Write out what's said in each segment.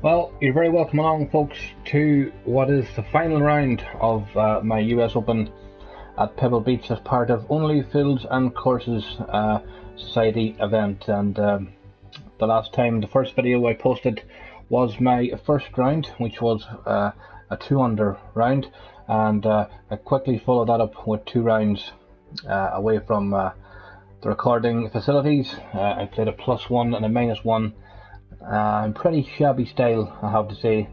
Well, you're very welcome along, folks, to what is the final round of my US Open at Pebble Beach as part of Only Fields and Courses Society event. And the last time, the first video I posted was my first round, which was a 2-under round, and I quickly followed that up with 2 rounds away from the recording facilities. I played a +1 and a -1. Pretty shabby style, I have to say,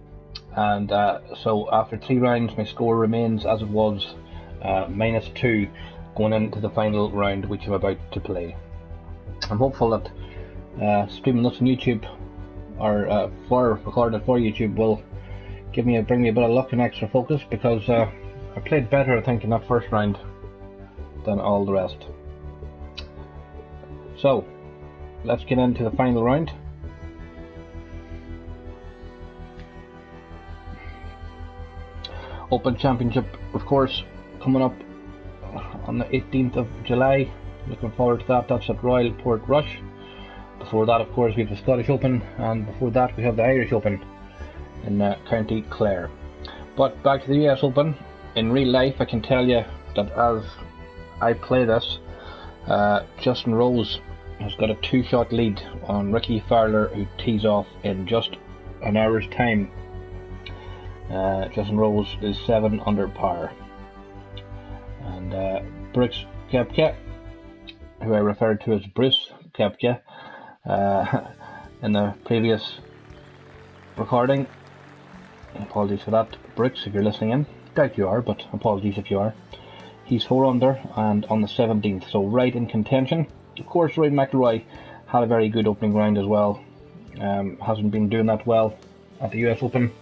and so after 3 rounds my score remains as it was, -2, going into the final round, which I'm about to play. I'm hopeful that streaming this on YouTube, or for recording it for YouTube, will bring me a bit of luck and extra focus, because I played better, I think, in that first round than all the rest. So let's get into the final round. Open Championship, of course, coming up on the 18th of July. Looking forward to that. That's at Royal Portrush. Before that, of course, we have the Scottish Open, and before that we have the Irish Open in County Clare. But back to the US Open. In real life, I can tell you that as I play this, Justin Rose has got a 2-shot lead on Ricky Fowler, who tees off in just an hour's time. Justin Rose is 7 under par, and Brooks Koepka, who I referred to as Bruce Koepka in the previous recording, apologies for that, Brooks, if you're listening in. Doubt you are, but apologies if you are. He's 4 under and on the 17th, so right in contention. Of course, Rory McIlroy had a very good opening round as well. Hasn't been doing that well at the US Open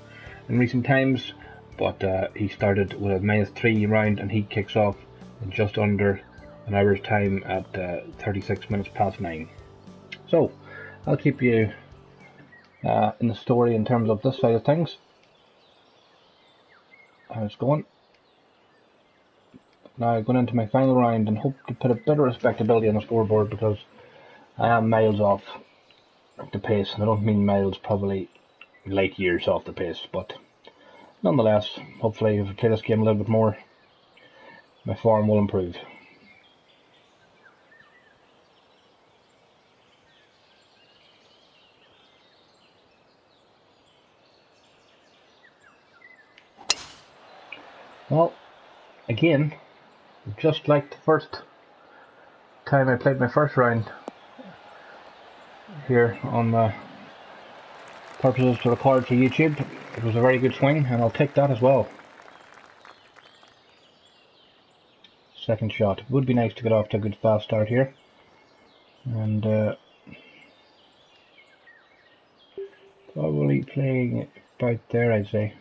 in recent times, but he started with a -3 round, and he kicks off in just under an hour's time at 36 minutes past 9. So I'll keep you in the story in terms of this side of things, how it's going. Now going into my final round, and hope to put a bit of respectability on the scoreboard, because I am miles off the pace, and I don't mean miles, probably light years off the pace, but nonetheless, hopefully if I play this game a little bit more, my form will improve. Well, again, just like the first time I played my first round here on the purposes to record for YouTube, it was a very good swing, and I'll take that as well. Second shot. It would be nice to get off to a good fast start here, and probably playing it about there, I'd say.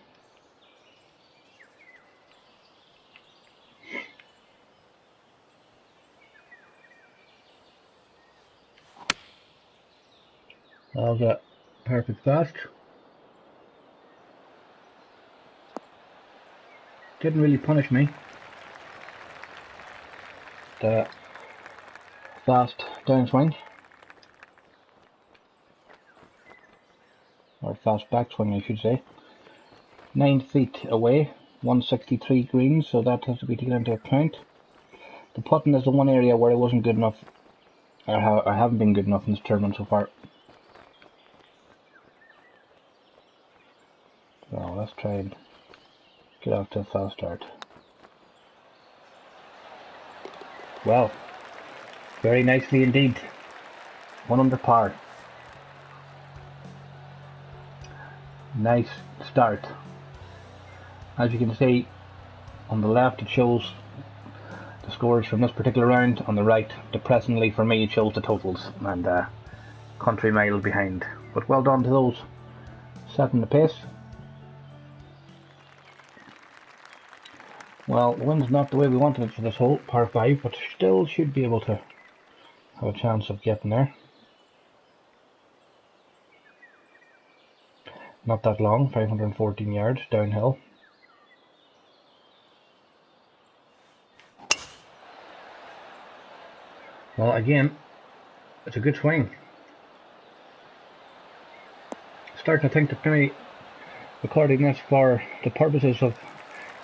That was a perfect fast. Didn't really punish me. The fast downswing, or fast backswing, I should say. 9 feet away, 163 greens, so that has to be taken into account. The putting is the one area where I wasn't good enough, or I haven't been good enough in this tournament so far. So let's try and get off to a fast start. Well, very nicely indeed. 1 under par. Nice start. As you can see, on the left it shows the scores from this particular round. On the right, depressingly for me, it shows the totals, and country mile behind. But well done to those setting the pace. Well, the wind's not the way we wanted it for this hole, par 5, but still should be able to have a chance of getting there. Not that long, 514 yards downhill. Well, again, it's a good swing. starting to think that maybe recording this for the purposes of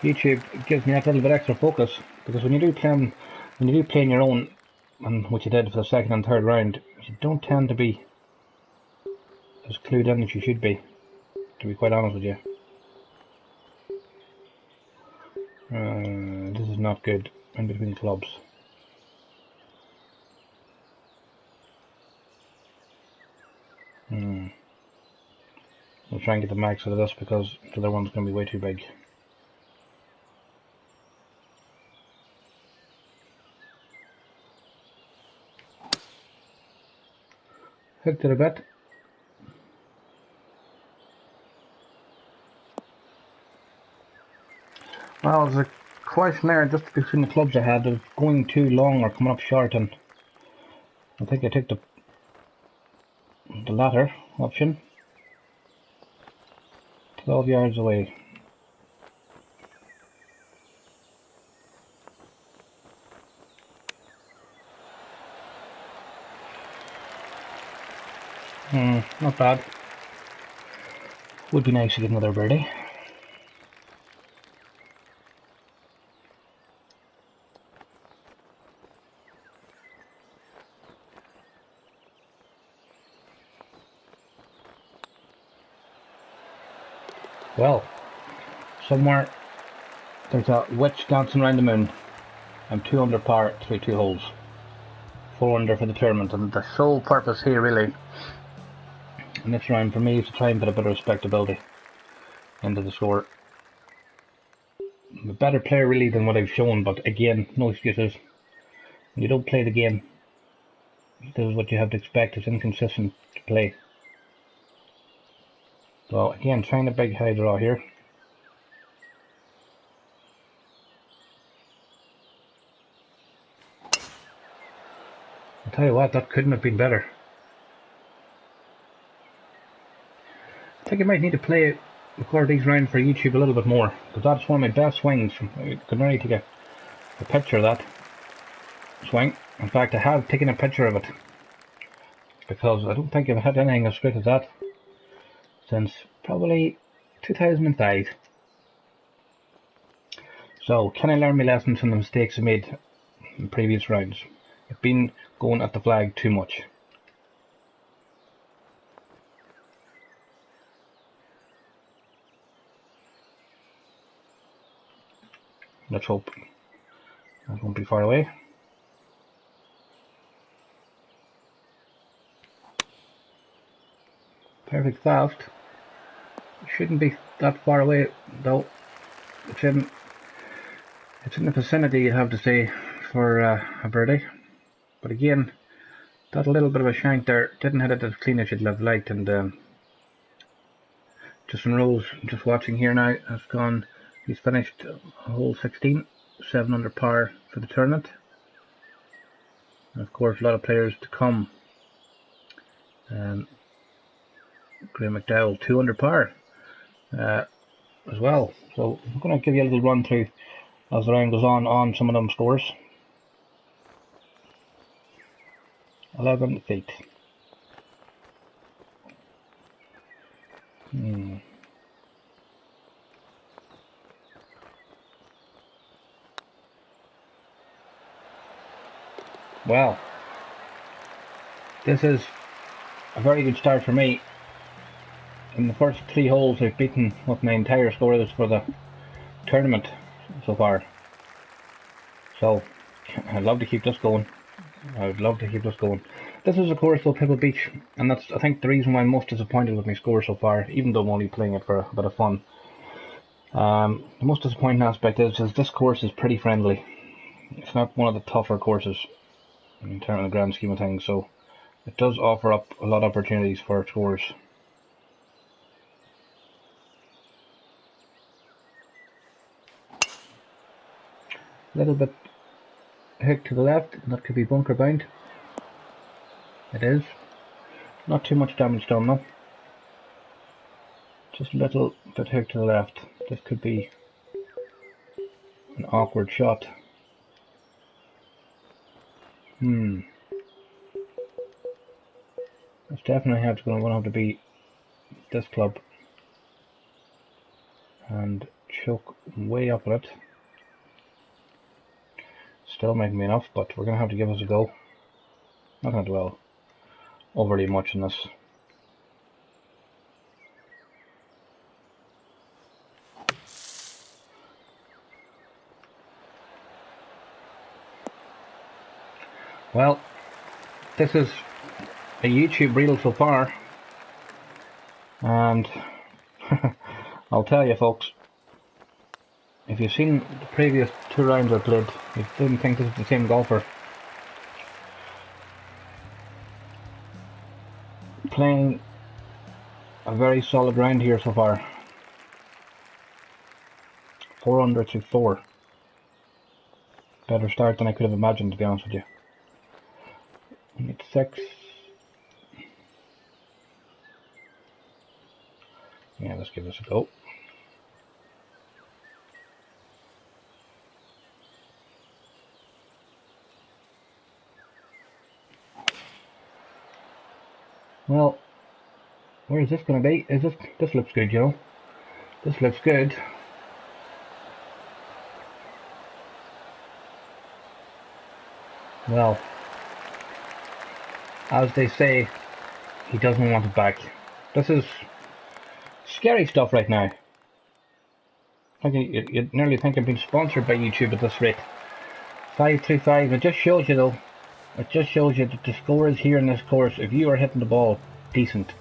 YouTube gives me that little bit extra focus, because when you do play on your own, and what you did for the second and third round, you don't tend to be as clued in as you should be, to be quite honest with you. This is not good in between clubs. I'll try and get the max out of this because the other one's going to be way too big. Hooked it a bit. Well, there's a question there just between the clubs I had of going too long or coming up short, and I think I took the latter option. 12 yards away. Not bad. Would be nice to get another birdie. Well, somewhere there's a witch dancing around the moon. I'm 2 under par through 2 holes. 4 under for the tournament, and the sole purpose here really in this round for me is to try and put a bit of respectability into the score. I'm a better player really than what I've shown, but again, no excuses. When you don't play the game, this is what you have to expect. It's inconsistent to play. So again, trying a big high draw here. I'll tell you what, that couldn't have been better. I think I might need to record these rounds for YouTube a little bit more, because that's one of my best swings. I could really take a picture of that swing. In fact, I have taken a picture of it, because I don't think I've had anything as great as that since probably 2005. So, can I learn my lessons from the mistakes I made in previous rounds? I've been going at the flag too much. Let's hope that won't be far away. Perfect fast. Shouldn't be that far away though. It's in the vicinity, you'd have to say, for a birdie. But again, that little bit of a shank there didn't hit it as clean as you'd have liked, and Justin Rose, just watching here now, has gone. He's finished hole 16, 7 under par for the tournament. And of course, a lot of players to come. Graham McDowell, 2 under par as well. So I'm going to give you a little run through as the round goes on some of them scores. 11 feet. Well, this is a very good start for me. In the first 3 holes I've beaten what my entire score is for the tournament so far. So I'd love to keep this going. This is of course though Pebble Beach, and that's I think the reason why I'm most disappointed with my score so far, even though I'm only playing it for a bit of fun. The most disappointing aspect is this course is pretty friendly. It's not one of the tougher courses in terms of the grand scheme of things, so it does offer up a lot of opportunities for scores. A little bit hooked to the left, and that could be bunker bound. It is. Not too much damage done though. Just a little bit hooked to the left. This could be an awkward shot. It's definitely going to have to be this club and choke way up at it. Still making me enough, but we're going to have to give this a go. Not going to dwell overly much on this. Well, this is a YouTube reel so far, and I'll tell you folks, if you've seen the previous 2 rounds I played, you didn't think this is the same golfer. Playing a very solid round here so far. 4 under to 4. Better start than I could have imagined, to be honest with you. It's 6. Yeah, let's give this a go. Well, where is this going to be? This looks good, you know. This looks good. Well, as they say, he doesn't want it back. This is scary stuff right now. You'd nearly think I've been sponsored by YouTube at this rate. 535. It just shows you though. It just shows you that the score is here in this course. If you are hitting the ball decent,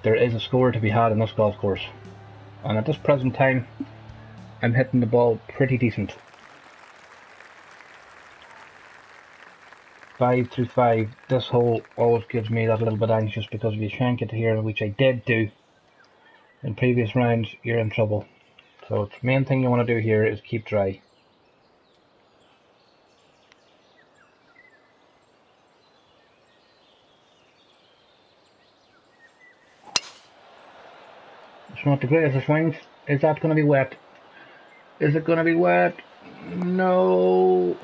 there is a score to be had in this golf course. And at this present time, I'm hitting the ball pretty decent. 535. This hole always gives me that little bit anxious, because if you shank it here, which I did do in previous rounds, you're in trouble. So the main thing you want to do here is keep dry. It's not the greatest of swings. Is that going to be wet? Is it going to be wet? No.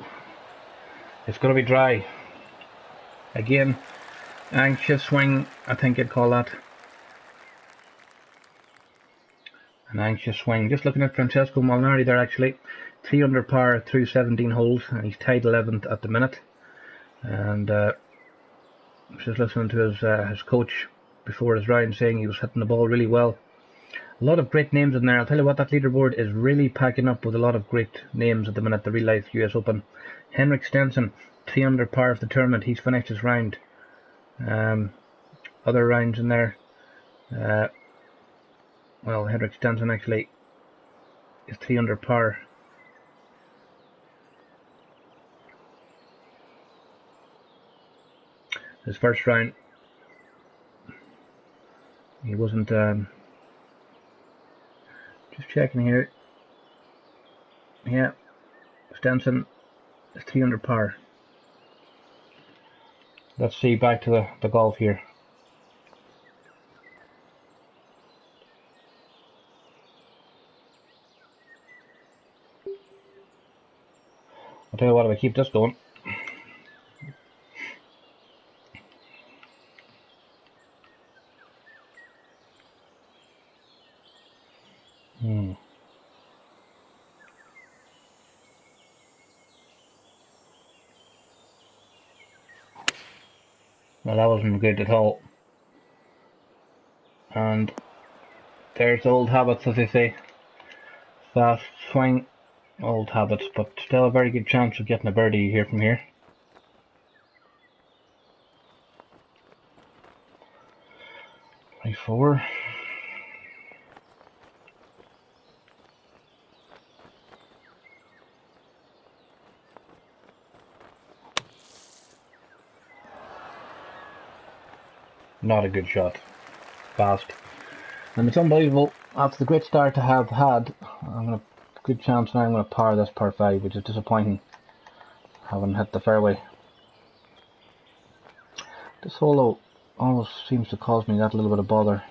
It's going to be dry. Again, anxious swing, I think you'd call that. An anxious swing. Just looking at Francesco Molinari there, actually. 3 under par through 17 holes, and he's tied 11th at the minute. And just listening to his coach before his round saying he was hitting the ball really well. A lot of great names in there. I'll tell you what, that leaderboard is really packing up with a lot of great names at the minute. The real life US Open. Henrik Stenson, 3 under par of the tournament. He's finished his round. Other rounds in there. Well, Henrik Stenson actually is 3 under par. His first round, he wasn't. Just checking here. Yeah, Stenson is 3 under par. Let's see, back to the golf here. I'll tell you what, if I keep this going. Well, that wasn't good at all. And there's old habits, as they say. Fast swing, old habits, but still a very good chance of getting a birdie here from here. Right, 4. Not a good shot. Fast. And it's unbelievable. After the great start I have had, I'm gonna good chance now I'm gonna par this par 5, which is disappointing. Haven't hit the fairway. This hole though always seems to cause me that little bit of bother.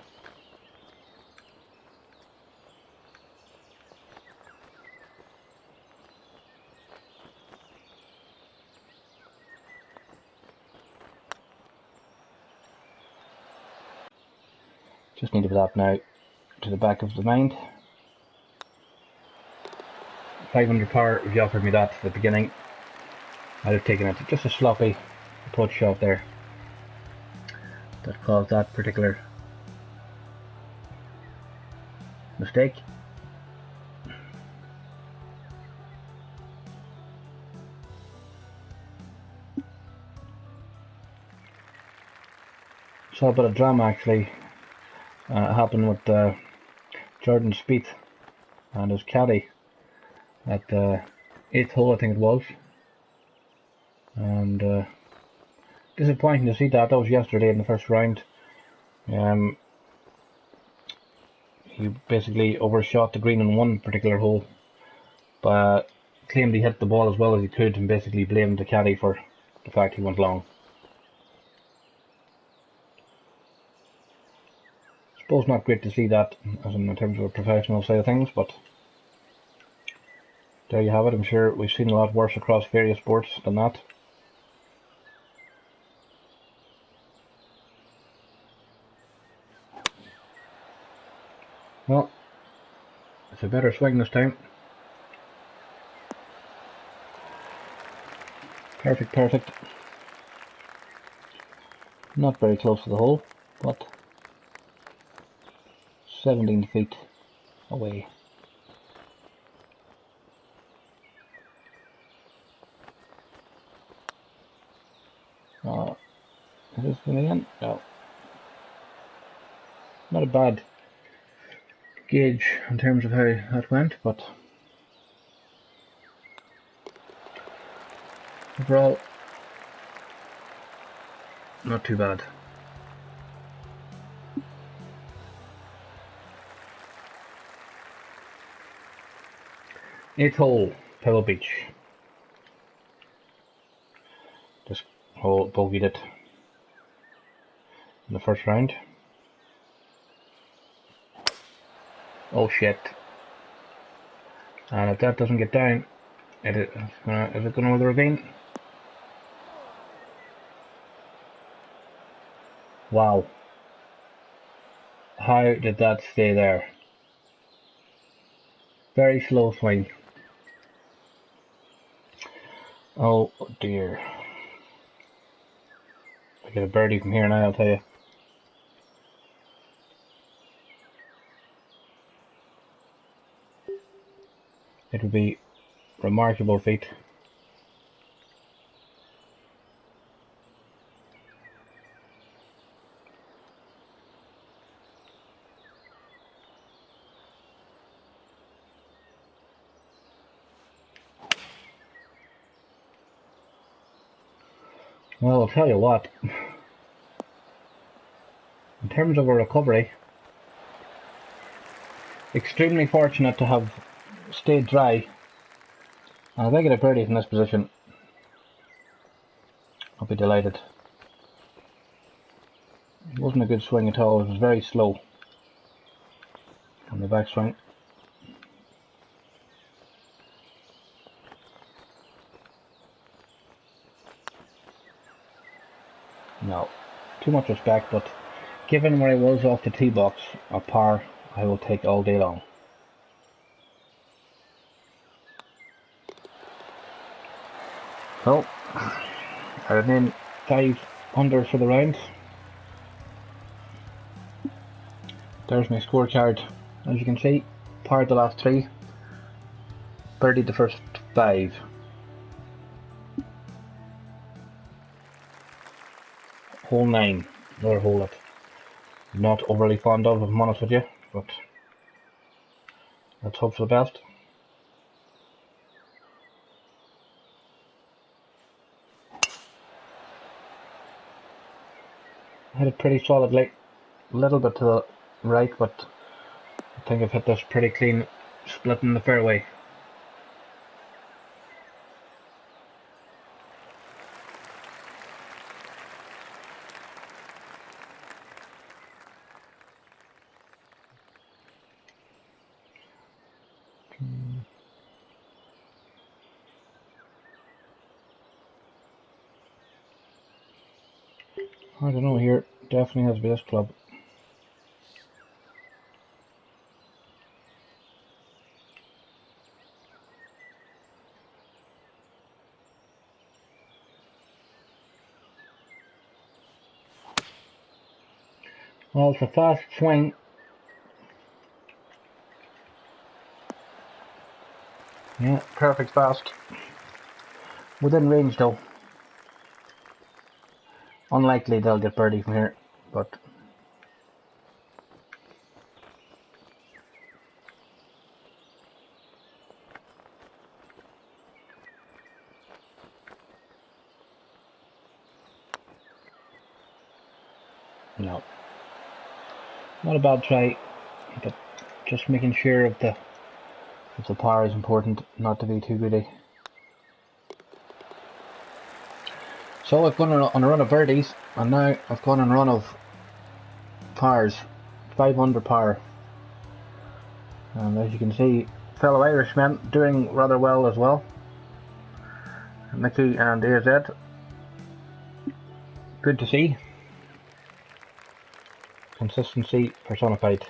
Just need to put that now to the back of the mind. 500 power, if you offered me that at the beginning, I'd have taken it. Just a sloppy approach shot there that caused that particular mistake. Saw a bit of drama actually happen with Jordan Spieth and his caddy at the 8th hole, I think it was, and disappointing to see that. That was yesterday in the first round. He basically overshot the green on one particular hole, but claimed he hit the ball as well as he could and basically blamed the caddy for the fact he went long. Suppose not great to see that as in terms of a professional side of things, but there you have it. I'm sure we've seen a lot worse across various sports than that. Well, it's a better swing this time. Perfect. Not very close to the hole, but 17 feet away. Is this going in? No. Not a bad gauge in terms of how that went, but overall, not too bad. Eighth hole, Pebble Beach. This hole bogeyed it in the first round. Oh shit. And if that doesn't get down, is it going over the ravine? Wow. How did that stay there? Very slow swing. Oh dear. I get a birdie from here now, I'll tell you. It would be a remarkable feat. Well, I'll tell you what, in terms of a recovery, extremely fortunate to have stayed dry. And if I get a birdie from this position, I'll be delighted. It wasn't a good swing at all, it was very slow on the backswing. No, too much respect, but given where I was off the tee box, a par I will take all day long. So, I remain 5 under for the round. There's my scorecard. As you can see, parred the last 3, birdied the first 5. Hole 9, another hole that I'm not overly fond of, if I'm honest with you, but let's hope for the best. I had it pretty solidly, a little bit to the right, but I think I've hit this pretty clean, splitting the fairway. I don't know here, definitely has to be this club. Well, it's a fast swing. Yeah, perfect fast. Within range though. Unlikely they'll get birdie from here, but no. Not a bad try, but just making sure of the par is important, not to be too greedy. So I've gone on a run of birdies, and now I've gone on a run of pars, 5 under par. And as you can see, fellow Irishmen doing rather well as well. Mickey and AZ. Good to see. Consistency personified.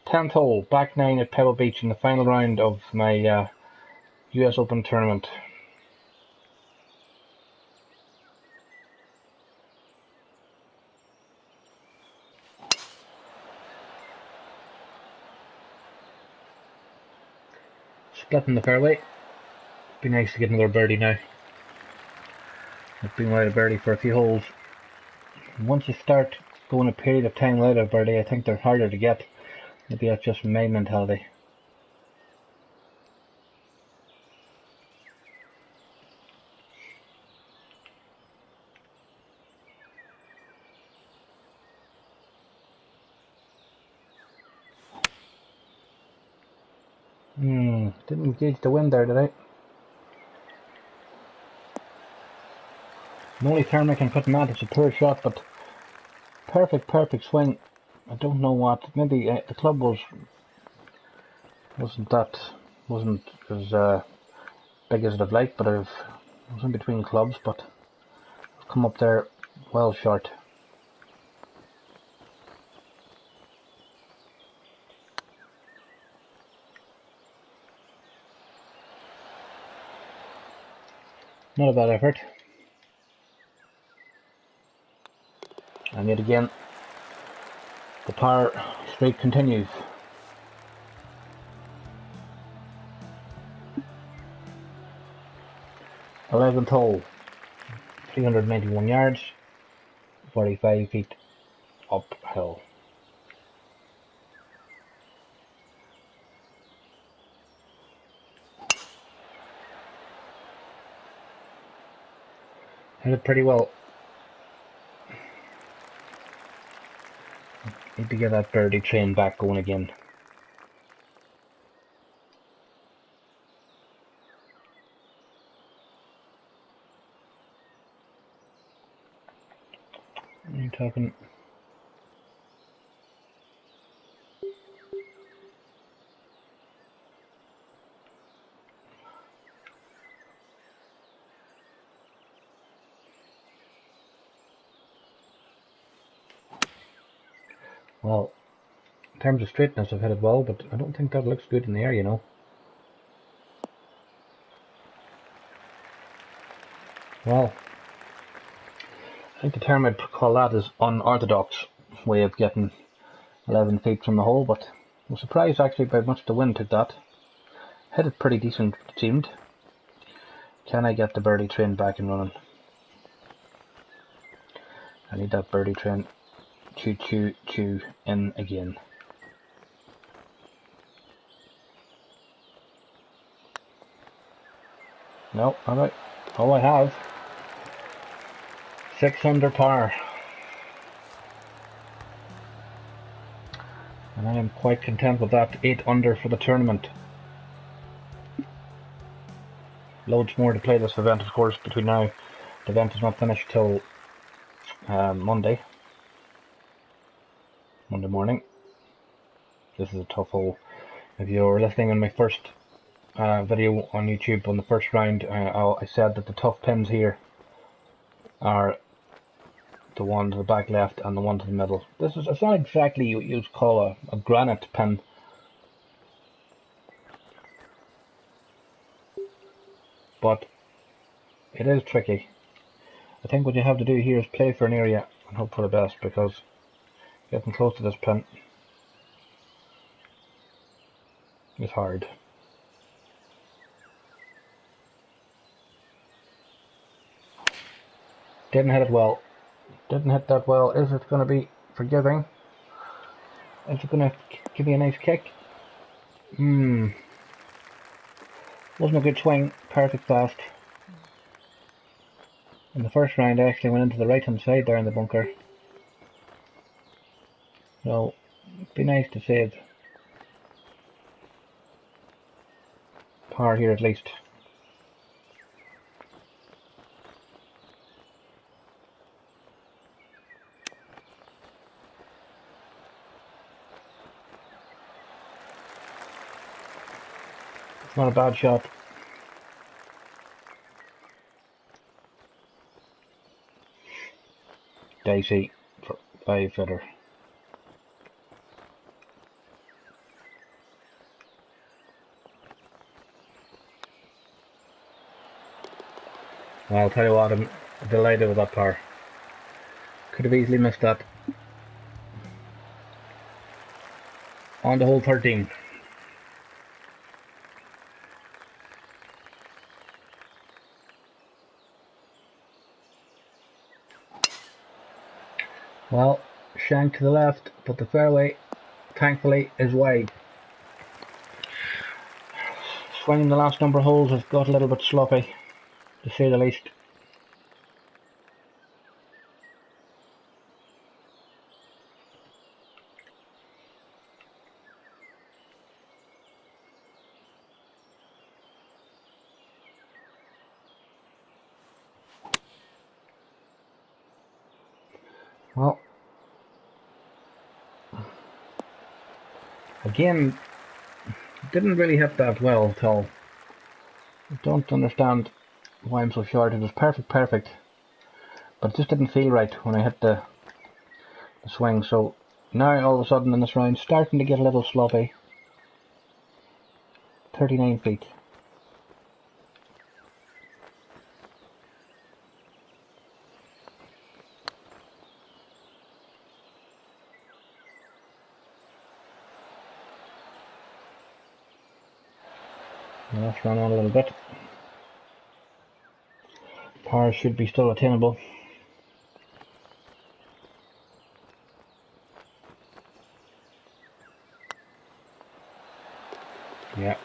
10th hole, back 9 at Pebble Beach in the final round of my US Open tournament. Splitting the fairway. Be nice to get another birdie now. I've been without a birdie for a few holes. Once you start going a period of time without a birdie, I think they're harder to get. Maybe that's just my mentality. Didn't engage the wind there, did I? I'm only thermic and putting that. It's a poor shot, but perfect swing. I don't know what. Maybe the club wasn't as big as I'd have liked, but I was in between clubs, but I've come up there well short. Not a bad effort. And yet again, the par streak continues. Eleventh hole, 391 yards, 45 feet uphill. Hit it pretty well. Need to get that birdie train back going again. I'm talking. Well, in terms of straightness, I've hit it well, but I don't think that looks good in the air, you know. Well, I think the term I'd call that is unorthodox way of getting 11 feet from the hole, but I'm surprised actually by how much the wind took that. Hit it pretty decent, it seemed. Can I get the birdie train back and running? I need that birdie train choo in again. No, alright. Oh, I have. 6 under par. And I am quite content with that. 8 under for the tournament. Loads more to play this event, of course, between now. The event is not finished till Monday morning. This is a tough hole. If you're listening on my first video on YouTube on the first round, I said that the tough pins here are the one to the back left and the one to the middle. It's not exactly what you'd call a granite pin, but it is tricky. I think what you have to do here is play for an area and hope for the best, because Getting close to this pin is hard. Didn't hit it well. Didn't hit that well. Is it going to be forgiving? Is it going to give me a nice kick? Wasn't a good swing. Perfect fast. In the first round I actually went into the right hand side there in the bunker. So it'd be nice to save par here at least. It's not a bad shot. Dicey for 5-footer. I'll tell you what, I'm delighted with that par. Could have easily missed that. On to hole 13. Well, shank to the left, but the fairway, thankfully, is wide. Swinging the last number of holes has got a little bit sloppy, to say the least. Well, again, didn't really hit that well at all. I don't understand why I'm so short. It was perfect, but it just didn't feel right when I hit the swing. So now all of a sudden in this round, starting to get a little sloppy. 39 feet. Well, let's run on a little bit. Par should be still attainable. Yeah.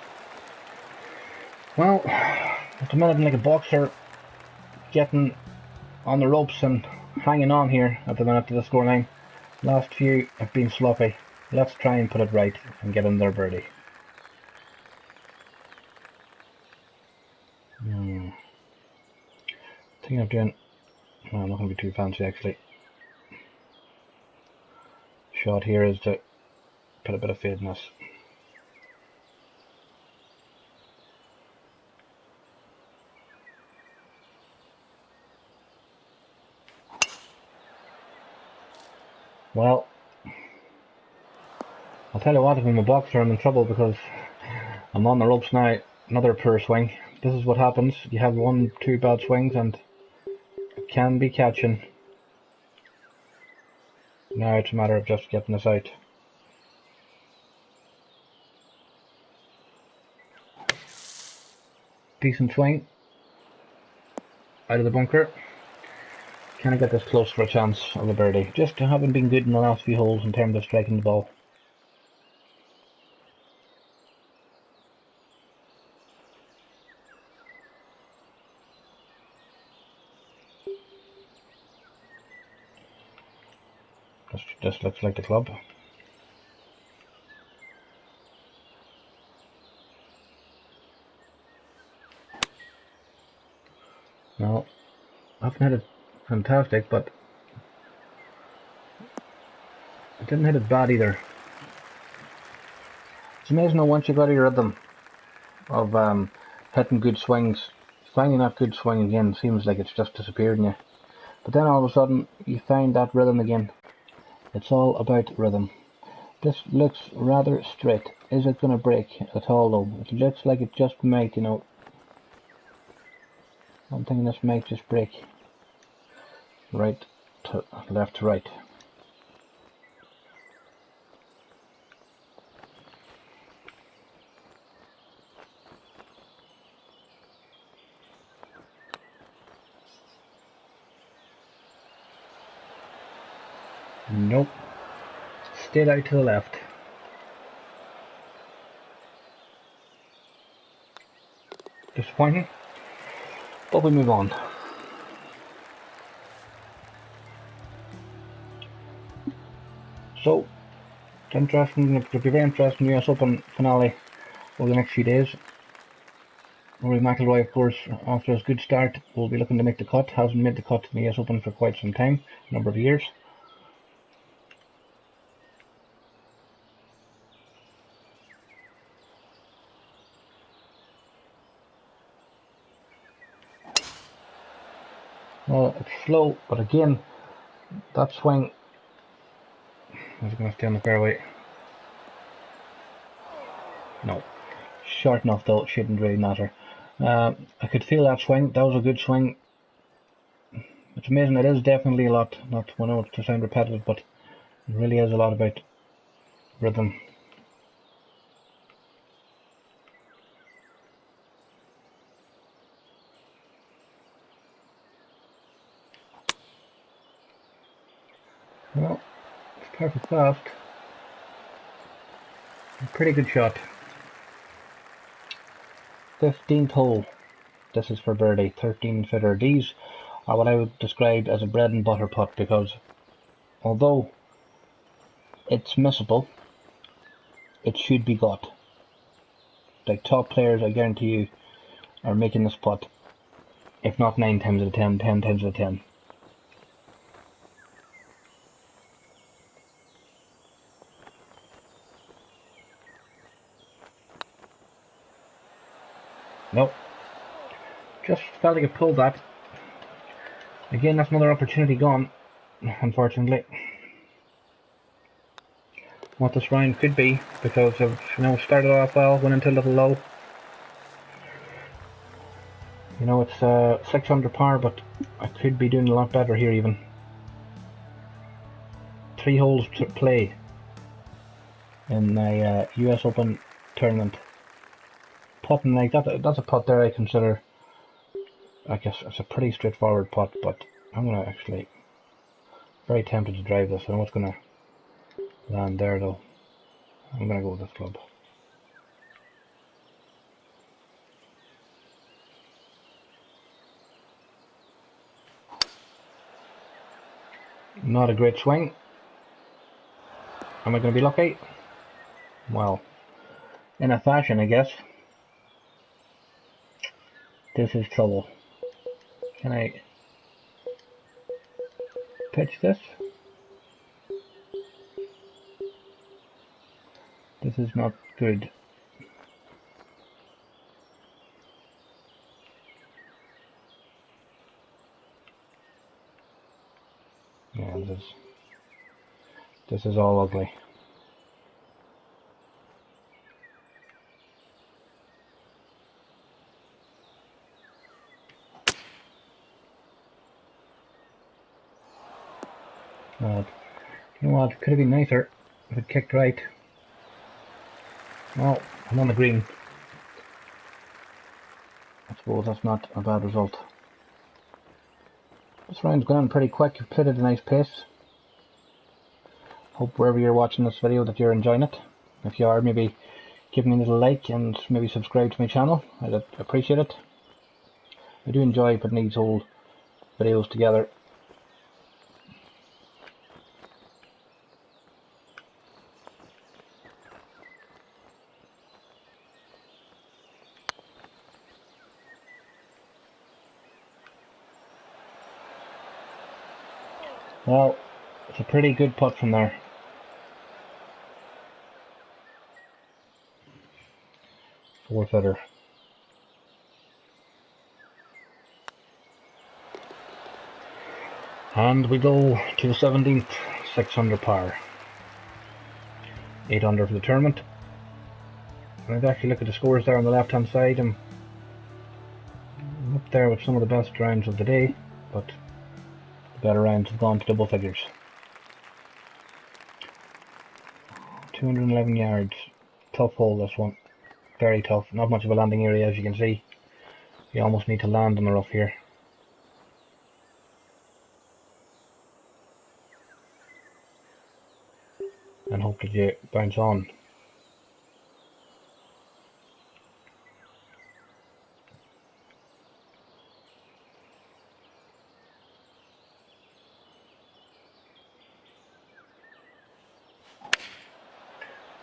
Well, at the minute I'm like a boxer getting on the ropes and hanging on here at the minute to the scoreline. Last few have been sloppy. Let's try and put it right and get another birdie. I think I'm doing... No, I'm not going to be too fancy actually. Shot here is to put a bit of fade in this. Well, I'll tell you what, if I'm a boxer I'm in trouble because I'm on the ropes now. Another poor swing. This is what happens. You have 1-2 bad swings and it can be catching. Now it's a matter of just getting this out. Decent swing. Out of the bunker. Can I get this close for a chance of a birdie? Just haven't been good in the last few holes in terms of striking the ball. Just looks like the club. No, I haven't hit it fantastic, but I didn't hit it bad either. It's amazing how once you got your rhythm of hitting good swings, finding that good swing again seems like it's just disappeared in you. But then all of a sudden you find that rhythm again. It's all about rhythm. This looks rather straight. Is it going to break at all though? It looks like it just might, you know. I'm thinking this might just break. Right to left to right. Nope. Stayed out to the left. Disappointing. But we move on. So, it's interesting. It'll be very interesting US Open finale over the next few days. Rory McIlroy, of course, after his good start, will be looking to make the cut. Hasn't made the cut in the US Open for quite some time, a number of years. Well, it's slow, but again, that swing is going to stay on the fairway. No, short enough though, it shouldn't really matter. I could feel that swing. That was a good swing. It's amazing. It is definitely a lot, not to sound repetitive, but it really is a lot about rhythm. Well, it's perfect fast. A pretty good shot. 15th hole. This is for birdie. 13 footer. These are what I would describe as a bread and butter putt, because although it's missable, it should be got. Like top players, I guarantee you, are making this putt, if not 9 times out of 10, 10 times out of 10. Nope. Just felt like I pulled that. Again, that's another opportunity gone, unfortunately. What this round could be, because I've started off well, went into a little low. It's 6 under par, but I could be doing a lot better here even. 3 holes to play in the US Open tournament. Putting like that, that's a putt there I consider, I guess it's a pretty straightforward putt, but I'm gonna actually very tempted to drive this. I know it's gonna land there though. I'm gonna go with this club. Not a great swing. Am I gonna be lucky? Well, in a fashion, I guess. This is trouble. Can I pitch this? This is not good. Yeah, this is all ugly. You know what, could have been nicer if it kicked right. Well, I'm on the green. I suppose that's not a bad result. This round's gone pretty quick. You've played at a nice pace. Hope wherever you're watching this video that you're enjoying it. If you are, maybe give me a little like and maybe subscribe to my channel. I'd appreciate it. I do enjoy putting these old videos together. Well, it's a pretty good putt from there. Four footer. And we go to the 17th, 6 under par. 8 under for the tournament. And I'd actually look at the scores there on the left hand side. I'm up there with some of the best rounds of the day, but the better rounds have gone to double figures. 211 yards. Tough hole, this one. Very tough. Not much of a landing area, as you can see. You almost need to land on the rough here. and hope that you bounce on.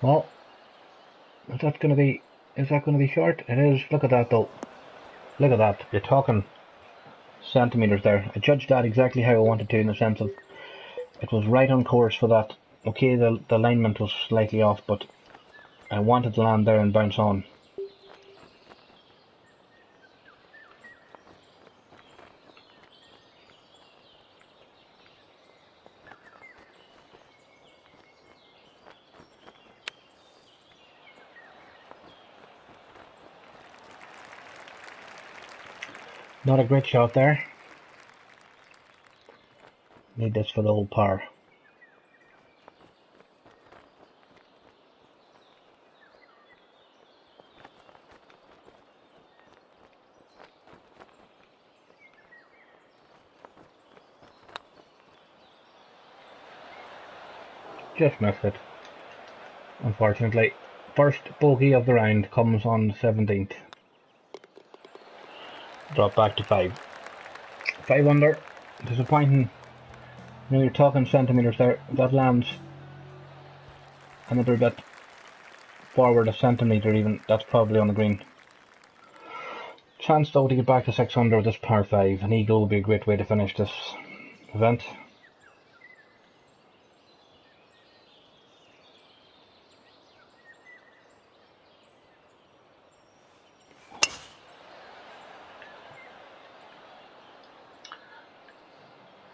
Well, is that going to be short? It is. Look at that though. Look at that. You're talking centimeters there. I judged that exactly how I wanted to, in the sense of it was right on course for that. Okay, the alignment was slightly off, but I wanted to land there and bounce on. Not a great shot there. Need this for the old par. Just missed it, unfortunately. First bogey of the round comes on the 17th. Drop back to 5. 5 under. Disappointing. You know, you're talking centimeters there. If that lands another bit forward, a centimetre even, that's probably on the green. Chance though to get back to 6 under with this par 5. An eagle would be a great way to finish this event.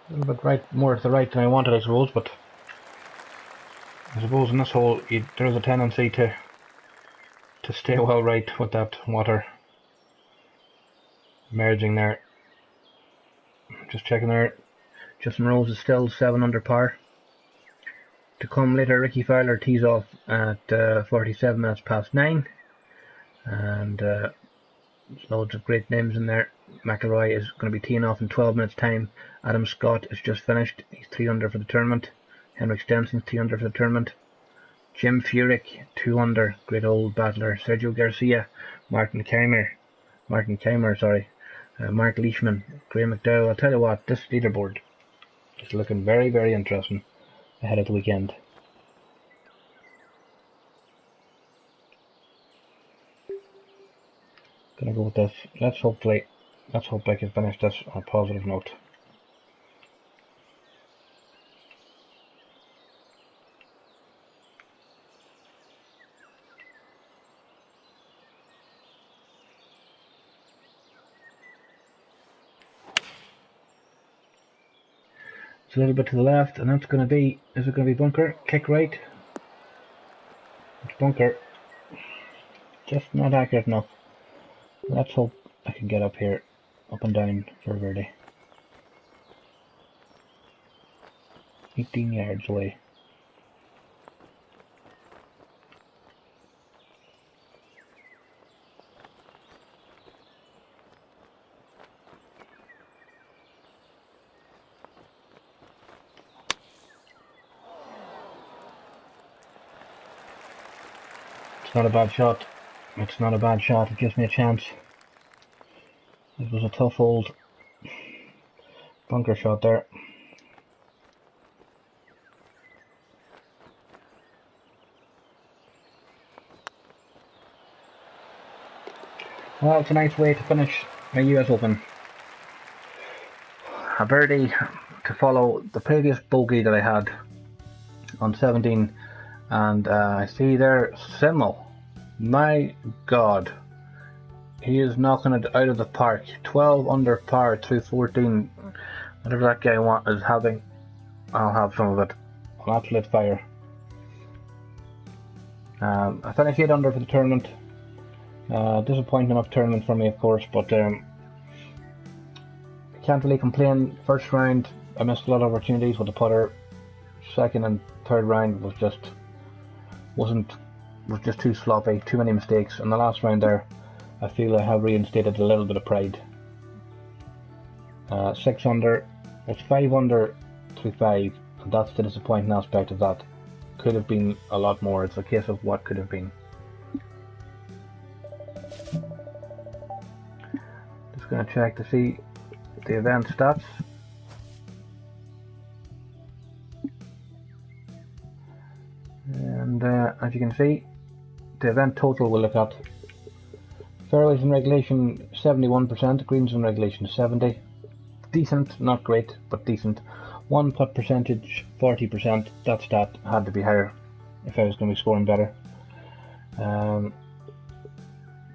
A little bit right, more to the right than I wanted, I suppose, but I suppose in this hole there's a tendency to stay well right with that water merging there. Just checking there. Justin Rose is still 7 under par. To come later, Ricky Fowler tees off at 47 minutes past 9, and there's loads of great names in there. McIlroy is going to be teeing off in 12 minutes time. Adam Scott is just finished. He's 3 under for the tournament. Henrik Stenson 3 under for the tournament. Jim Furyk 2 under, great old battler. Sergio Garcia, Mark Leishman, Graham McDowell. I'll tell you what, this leaderboard is looking very, very interesting ahead of the weekend. Gonna go with this. Let's hope I can finish this on a positive note. It's a little bit to the left, and that's going to be, is it going to be bunker? Kick right. It's bunker. Just not accurate enough. Let's hope I can get up here, up and down for a birdie. 18 yards away. It's not a bad shot. It's not a bad shot. It gives me a chance. It was a tough old bunker shot there. Well, it's a nice way to finish my US Open. A birdie to follow the previous bogey that I had on 17, and I see there Simmel. My God, he is knocking it out of the park. 12 under par through 14. Whatever that guy is having, I'll have some of it. An absolute fire. I finished 8 under for the tournament. Disappointing enough tournament for me, of course, but I can't really complain. First round, I missed a lot of opportunities with the putter. Second and third round was just too sloppy, too many mistakes. And the last round there, I feel I have reinstated a little bit of pride. 6 under, it's 5 under through 5, and that's the disappointing aspect of that. could have been a lot more. It's a case of what could have been. Just going to check to see the event stats. And as you can see, the event total will look at fairways in regulation 71%, greens in regulation 70. Decent, not great, but decent. 1 putt percentage 40%. That stat had to be higher if I was going to be scoring better.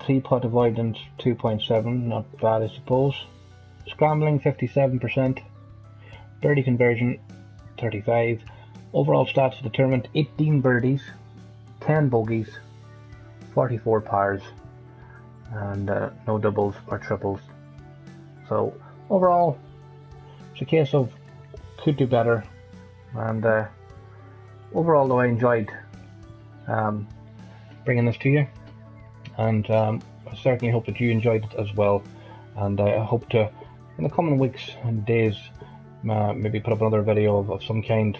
3 putt avoidance 2.7, not bad I suppose. Scrambling 57%. Birdie conversion 35. Overall stats of the tournament: 18 birdies, 10 bogeys, 44 pars, and no doubles or triples. So overall, it's a case of could do better. And overall, though, I enjoyed bringing this to you, and I certainly hope that you enjoyed it as well. And I hope to, in the coming weeks and days, maybe put up another video of some kind,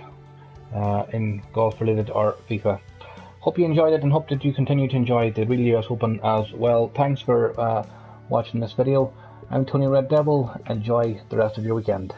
in golf related or FIFA. Hope you enjoyed it, and hope that you continue to enjoy the Real US Open as well. Thanks for watching this video. I'm Tony Red Devil. Enjoy the rest of your weekend.